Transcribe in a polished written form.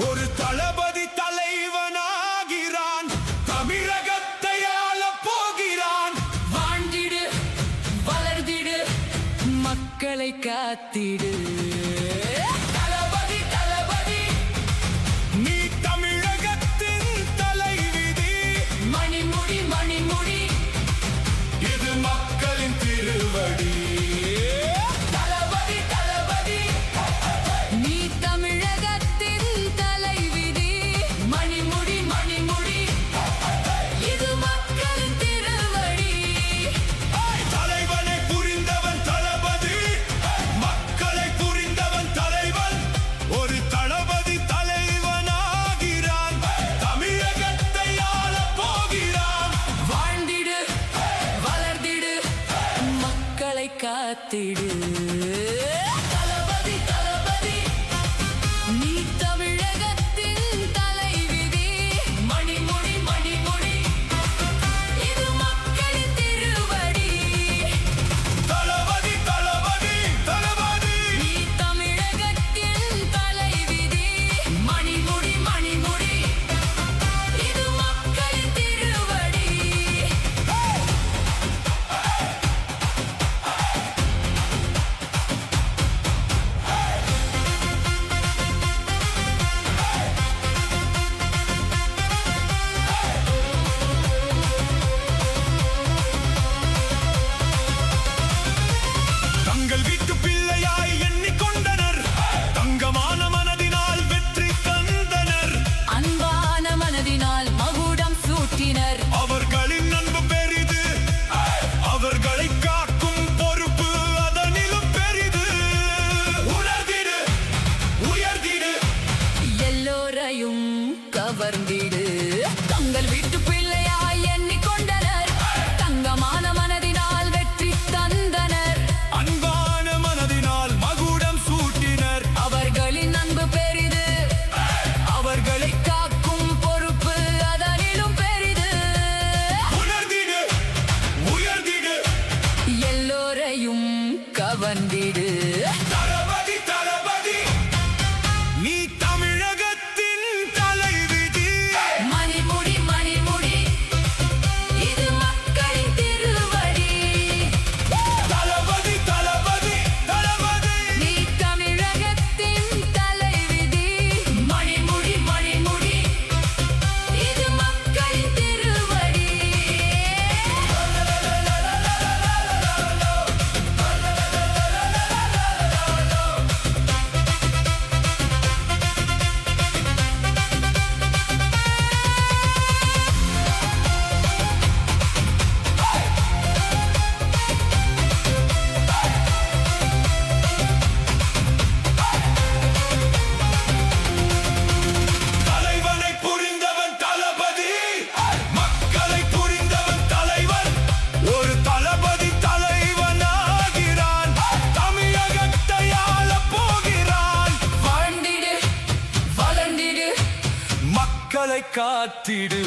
ஒரு தளபதி தலைவனாகிறான், தமிழகத்தை ஆளப் போகிறான். வாழ்ந்திடு, வளர்ந்திடு, மக்களை காத்திடு. தளபதி தளபதி, நீ தமிழகத்தின் தலைவிதி. மணிமுடி மணிமுடி, இது மக்களின் திருவடி. தளபதி தளபதி, நீ தமிழகத்தின் தலைவிதி. மணிமுடி மணிமுடி, இது மக்களின் திருவடி. தலைவனை புரிந்தவன் தளபதி, மக்களை புரிந்தவன் தலைவன். ஒரு தளபதி தலைவனாகிறான், தமிழகத்தை ஆளப் போகிறான். வாழ்ந்திடு, வளர்ந்திடு, மக்களை காத்திடு. தளபதி தளபதி, நீ தமிழகத்தின் தலைவிதி. மணிமுடி மணிமுடி, இது மக்களின் திருவடி. தளபதி தளபதி தளபதி, நீ தமிழகத்தின் தலைவிதி. மணிமுடி மணிமுடி, இது மக்களின் திருவடி. தங்கள் வீட்டு பிள்ளையாய் எண்ணிக்கொண்டனர், தங்கமான மனதினால் வெற்றி தந்தனர். அன்பான மனதினால் மகுடம் சூட்டினர். அவர்களின் அன்பு பெரிது, அவர்களை காக்கும் பொறுப்பு அதனிலும் பெரிது. உணர்ந்திடு, உயர்ந்திடு, எல்லோரையும் கவர்ந்திடு. தங்கள் வீட்டு பிள்ளையாய் எண்ணிக்கொண்டனர், தங்கமான மனதினால் வெற்றி தந்தனர். அன்பான மனதினால் மகுடம் சூட்டினர். அவர்களின் அன்பு பெரிது, அவர்களை காக்கும் பொறுப்பு அதனிலும் பெரிது. உணர்ந்திடு, உயர்ந்திடு, எல்லோரையும் கவர்ந்திடு. தளபதி தளபதி, நீ தமிழகத்தின் தலைவிதி. மணிமுடி மணிமுடி, இது மக்களின் திருவடி. தளபதி தளபதி தளபதி, நீ தமிழகத்தின் தலைவிதி. மணிமுடி மணிமுடி, இது மக்களின் திருவடி. தலைவனை புரிந்தவன் தளபதி, மக்களை புரிந்தவன் தலைவன். ஒரு தளபதி தலைவனாகிறான், தமிழகத்தை ஆளப் போகிறான். வாழ்ந்திடு, வளர்ந்திடு, மக்களை காத்திடு.